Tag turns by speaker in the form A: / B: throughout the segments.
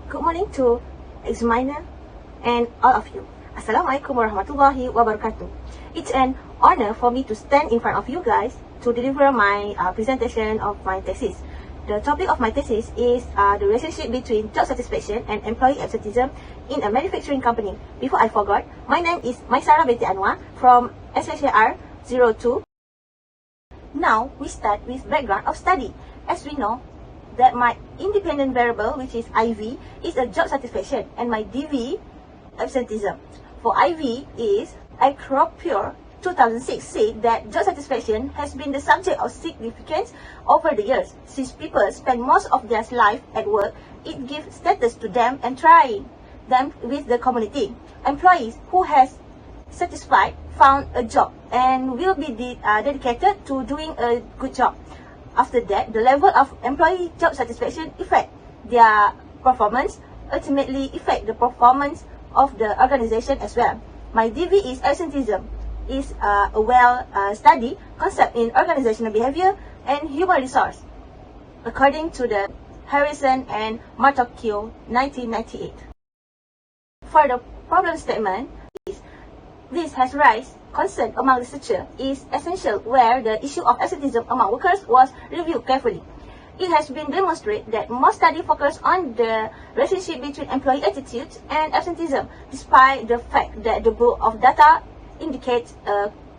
A: Good morning to examiner and all of you. Assalamualaikum warahmatullahi wabarakatuh. It's an honor for me to stand in front of you guys to deliver my presentation of my thesis. The topic of my thesis is the relationship between job satisfaction and employee absenteeism in a manufacturing company. Before I forgot, my name is Maisara Binti Anwar from SHAR 02. Now we start with background of study. As we know that my independent variable, which is IV, is a job satisfaction, and my DV absenteeism. For IV is Acropure 2006 said that job satisfaction has been the subject of significance over the years. Since people spend most of their life at work, it gives status to them and trying them with the community. Employees who has satisfied found a job and will be dedicated to doing a good job. After that, the level of employee job satisfaction affect their performance, ultimately affect the performance of the organization as well. My DV is absenteeism, is a well-studied concept in organizational behavior and human resource, according to the Harrison and Martocchio 1998. For the problem statement, this has raised concern among researchers is essential where the issue of absenteeism among workers was reviewed carefully. It has been demonstrated that most studies focus on the relationship between employee attitudes and absenteeism, despite the fact that the bulk of data indicates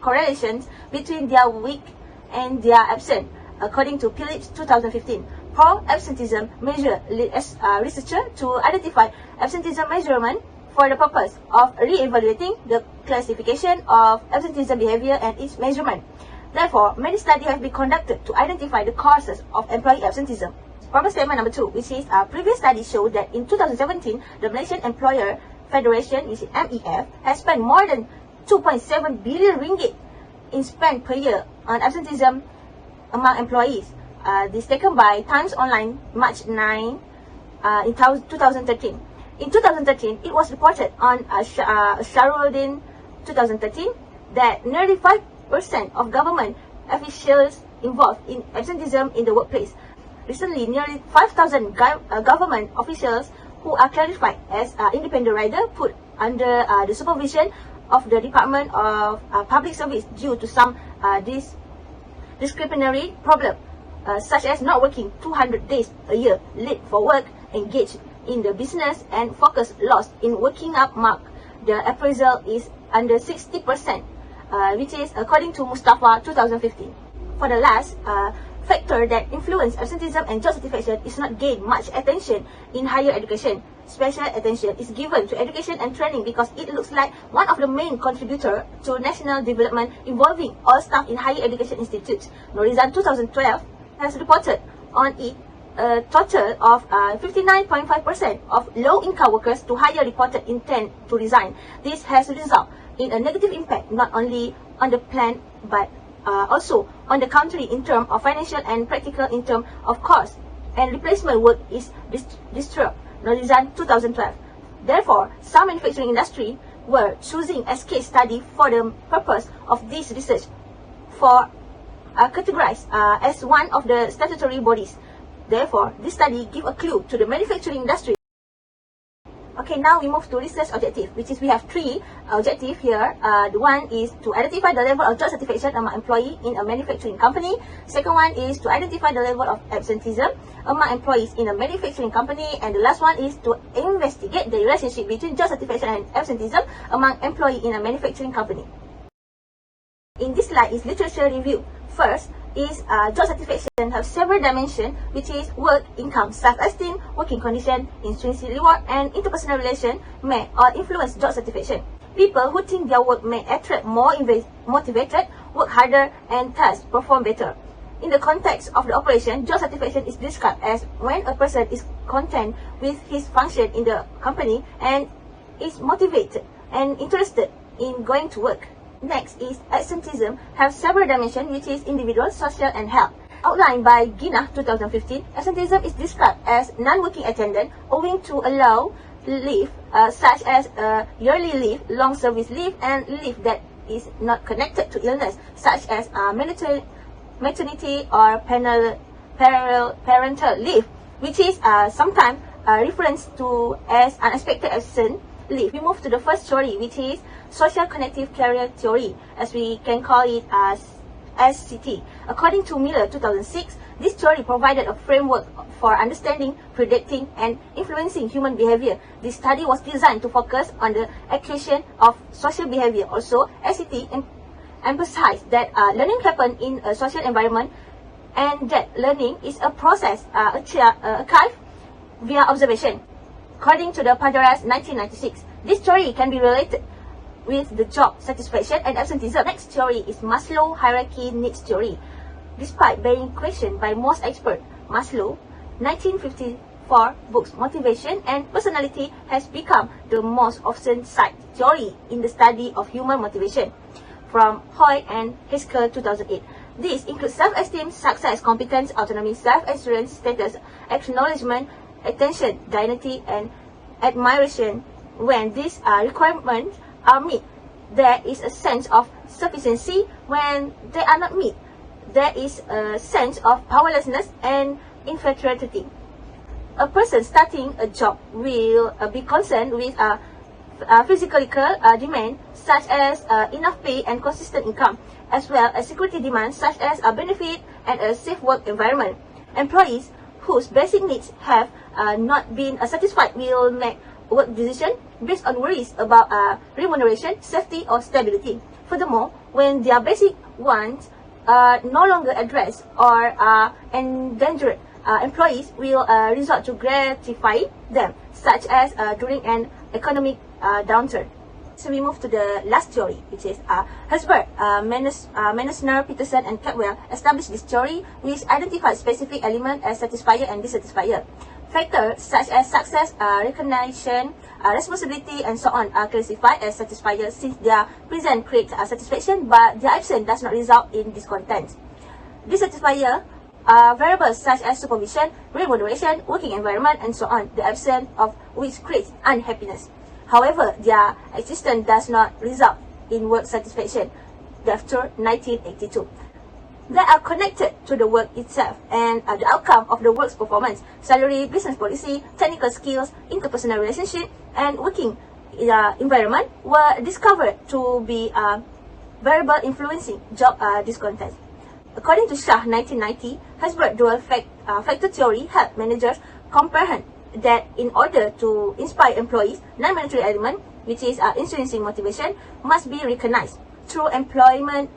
A: correlations between their weak and their absent, according to Phillips 2015. Pro-absenteeism measure leads researcher to identify absenteeism measurement for the purpose of re-evaluating the classification of absenteeism behavior and its measurement. Therefore, many studies have been conducted to identify the causes of employee absenteeism. Problem statement number 2, which is previous studies showed that in 2017, the Malaysian Employer Federation, which is MEF, has spent more than 2.7 billion ringgit in spend per year on absenteeism among employees. This taken by Times Online, March 9, in 2013. In 2013, it was reported on Sharuddin 2013 that nearly 5% of government officials involved in absenteeism in the workplace. Recently, nearly 5,000 government officials who are classified as independent rider put under the supervision of the Department of Public Service due to some disciplinary problem, such as not working 200 days a year, late for work, engaged in the business, and focus lost in working up mark. The appraisal is under 60%, which is according to Mustafa 2015. For the last factor that influence absenteeism and job satisfaction is not gained much attention in higher education. Special attention is given to education and training because it looks like one of the main contributor to national development involving all staff in higher education institutes. Norizan 2012 has reported on it a total of 59.5% of low-income workers to higher reported intent to resign. This has resulted in a negative impact not only on the plan but also on the country in terms of financial and practical in terms of cost and replacement work is destroyed. Norizan 2012. Therefore, some manufacturing industry were choosing as case study for the purpose of this research for categorized as one of the statutory bodies. Therefore, this study gives a clue to the manufacturing industry. Okay, now we move to research objective, which is we have 3 objectives here. The one is to identify the level of job satisfaction among employees in a manufacturing company. Second one is to identify the level of absenteeism among employees in a manufacturing company. And the last one is to investigate the relationship between job satisfaction and absenteeism among employees in a manufacturing company. In this slide is literature review. First is job satisfaction have several dimensions, which is work, income, self-esteem, working condition, intrinsic reward, and interpersonal relation may all influence job satisfaction. People who think their work may attract more motivated, work harder, and thus perform better. In the context of the operation, job satisfaction is described as when a person is content with his function in the company and is motivated and interested in going to work. Next is absenteeism have several dimensions, which is individual, social, and health. Outlined by Gina 2015, absenteeism is described as non-working attendance owing to allow leave such as yearly leave, long service leave, and leave that is not connected to illness such as maternity or parental leave, which is sometimes reference to as unexpected absence leave. We move to the first theory, which is social connective career theory, as we can call it as SCT. According to Miller 2006, this theory provided a framework for understanding, predicting, and influencing human behavior. This study was designed to focus on the acquisition of social behavior. Also, SCT emphasized that learning happens in a social environment and that learning is a process achieved via observation. According to the Pajaras 1996, this theory can be related with the job satisfaction and absenteeism. Next theory is Maslow hierarchy needs theory. Despite being questioned by most experts, Maslow 1954 books Motivation and Personality has become the most often cited theory in the study of human motivation, from Hoy and Haskell 2008. This includes self-esteem, success, competence, autonomy, self-assurance, status, acknowledgement, attention, dignity, and admiration. When these requirements are met, there is a sense of sufficiency. When they are not met, there is a sense of powerlessness and inferiority. A person starting a job will be concerned with physiological demand, such as enough pay and consistent income, as well as security demands such as a benefit and a safe work environment. Employees whose basic needs have not been satisfied will make work decisions based on worries about remuneration, safety, or stability. Furthermore, when their basic wants are no longer addressed or are endangered, employees will resort to gratify them, such as during an economic downturn. So we move to the last theory, which is Herzberg, Meissner, Peterson, and Capwell established this theory, which identifies specific elements as satisfier and dissatisfier. Factors such as success, recognition, responsibility, and so on are classified as satisfiers since their presence creates satisfaction, but their absence does not result in discontent. Dissatisfier are variables such as supervision, remuneration, working environment, and so on, the absence of which creates unhappiness. However, their existence does not result in work satisfaction. After 1982. They are connected to the work itself and the outcome of the work's performance. Salary, business policy, technical skills, interpersonal relationship, and working environment were discovered to be variable influencing job discontent. According to Shah 1990, Herzberg dual factor theory helped managers comprehend that in order to inspire employees, non-monetary element, which is intrinsic motivation, must be recognized. Through employment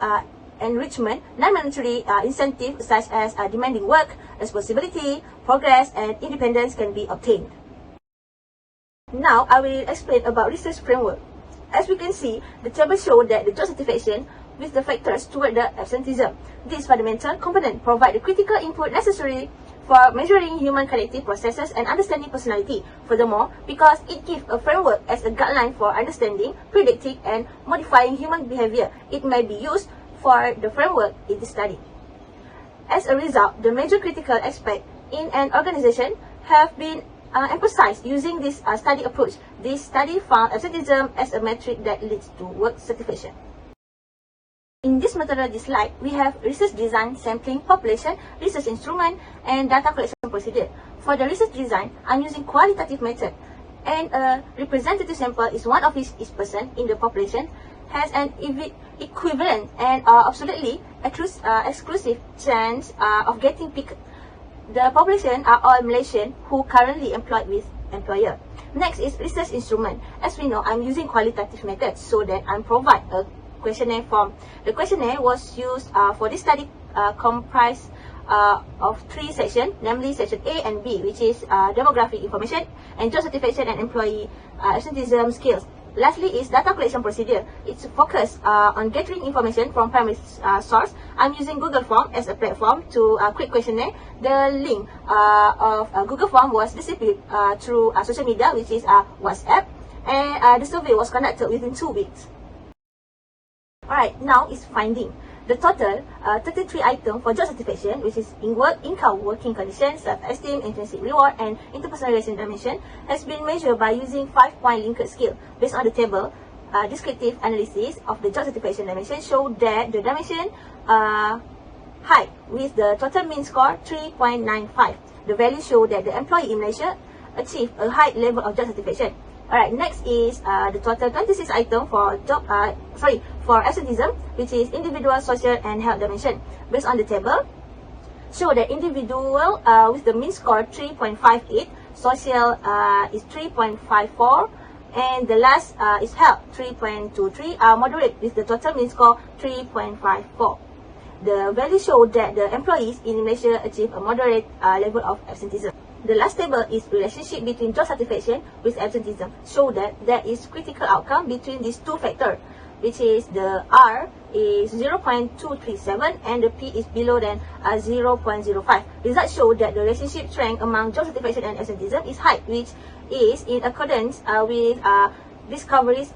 A: enrichment, non-monetary incentives such as demanding work, responsibility, progress, and independence can be obtained. Now, I will explain about research framework. As we can see, the table shows that the job satisfaction with the factors toward the absenteeism. These fundamental components provide the critical input necessary for measuring human cognitive processes and understanding personality. Furthermore, because it gives a framework as a guideline for understanding, predicting, and modifying human behavior, it may be used for the framework in this study. As a result, the major critical aspects in an organization have been emphasized using this study approach. This study found absenteeism as a metric that leads to work satisfaction. In this methodology slide, we have research design, sampling, population, research instrument, and data collection procedure. For the research design, I'm using qualitative method, and a representative sample is one of each person in the population has an equivalent and absolutely exclusive chance of getting picked. The population are all Malaysians who currently employed with employer. Next is research instrument. As we know, I'm using qualitative methods so that I provide a questionnaire form. The questionnaire was used for this study comprised of 3 sections, namely section A and B, which is demographic information and job satisfaction and employee absenteeism skills. Lastly is data collection procedure. It's focused on gathering information from primary source. I'm using Google Form as a platform to create questionnaire. The link of Google Form was distributed through social media, which is WhatsApp, and the survey was conducted within 2 weeks. Alright, now is finding. The total 33 items for job satisfaction, which is in work, income, working conditions, self-esteem, intrinsic reward, and interpersonal relation dimension, has been measured by using 5-point Likert scale. Based on the table, descriptive analysis of the job satisfaction dimension show that the dimension high with the total mean score 3.95. The value show that the employee in Malaysia achieve a high level of job satisfaction. Alright, next is the total 26 item for for absenteeism, which is individual, social, and health dimension. Based on the table, show the individual with the mean score 3.58, social is 3.54, and the last is health 3.23, moderate with the total mean score 3.54. The values show that the employees in Malaysia achieve a moderate level of absenteeism. The last table is relationship between job satisfaction with absenteeism. Show that there is critical outcome between these two factors, which is the R is 0.237 and the P is below than 0.05. Results show that the relationship strength among job satisfaction and absenteeism is high, which is in accordance with discoveries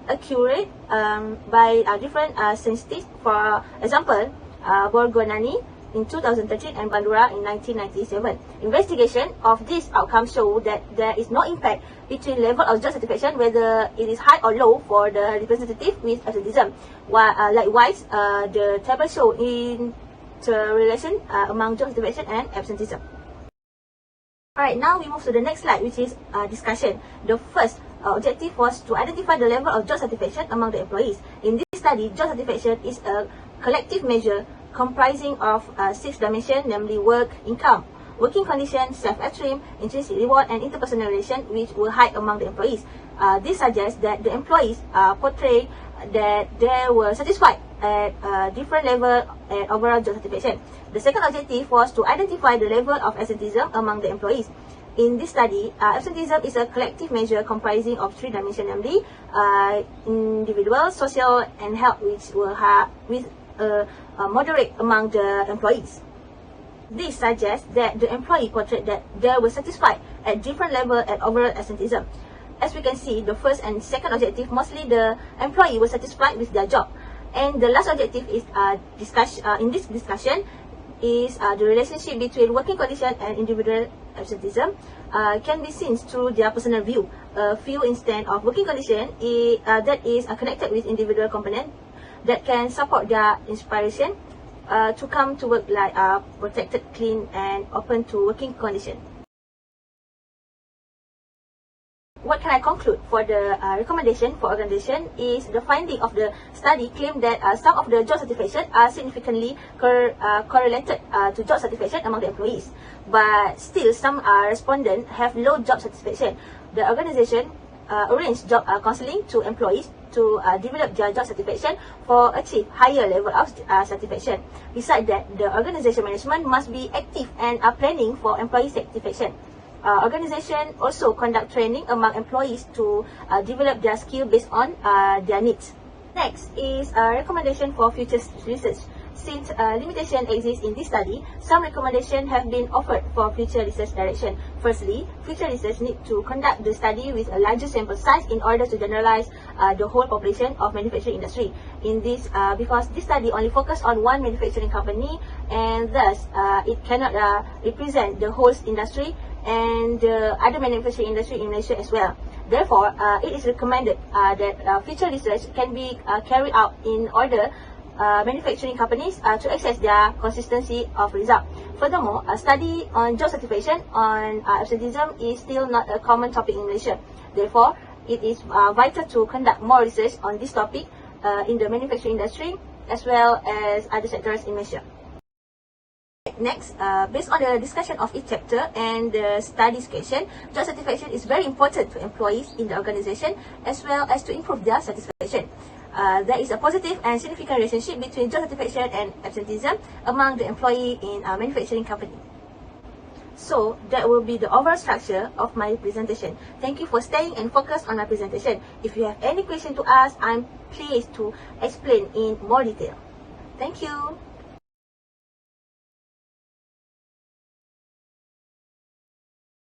A: accurate by different scientists. For example, Borgonani in 2013 and Bandura in 1997. Investigation of this outcome show that there is no impact between level of job satisfaction, whether it is high or low for the representative with absenteeism. Likewise, the table show interrelation among job satisfaction and absenteeism. Alright, now we move to the next slide, which is discussion. The first objective was to identify the level of job satisfaction among the employees. In this study, job satisfaction is a collective measure comprising of 6 dimensions, namely work, income, working condition, self-esteem, intrinsic reward, and interpersonal relation, which were high among the employees. This suggests that the employees portray that they were satisfied at a different level at overall job satisfaction. The second objective was to identify the level of absenteeism among the employees. In this study, absenteeism is a collective measure comprising of 3 dimensions, namely individual, social, and health, which were moderate among the employees. This suggests that the employee portrayed that they were satisfied at different level at overall absenteeism. As we can see, the first and second objective, mostly the employee was satisfied with their job. And the last objective is in this discussion is the relationship between working condition and individual absenteeism can be seen through their personal view. A few instances of working condition that is connected with individual component that can support their inspiration to come to work, like protected, clean, and open to working condition. What can I conclude for the recommendation for organization is the finding of the study claim that some of the job satisfaction are significantly correlated to job satisfaction among the employees, but still some respondents have low job satisfaction. The organization arranged job counseling to employees to develop their job satisfaction for achieve higher level of satisfaction. Besides that, the organization management must be active and planning for employee satisfaction. Organization also conduct training among employees to develop their skill based on their needs. Next is a recommendation for future research. Since limitation exists in this study, some recommendations have been offered for future research direction. Firstly, future research need to conduct the study with a larger sample size in order to generalize the whole population of manufacturing industry. In this, because this study only focus on one manufacturing company, and thus it cannot represent the whole industry and the other manufacturing industry in Malaysia as well. Therefore, it is recommended that future research can be carried out in order manufacturing companies to assess their consistency of result. Furthermore, a study on job satisfaction on absenteeism is still not a common topic in Malaysia. Therefore, it is vital to conduct more research on this topic in the manufacturing industry as well as other sectors in Malaysia. Next, based on the discussion of each chapter and the studies question, job satisfaction is very important to employees in the organization as well as to improve their satisfaction. There is a positive and significant relationship between job satisfaction and absenteeism among the employee in a manufacturing company. So, that will be the overall structure of my presentation. Thank you for staying and focus on my presentation. If you have any question to ask, I'm pleased to explain in more detail. Thank you.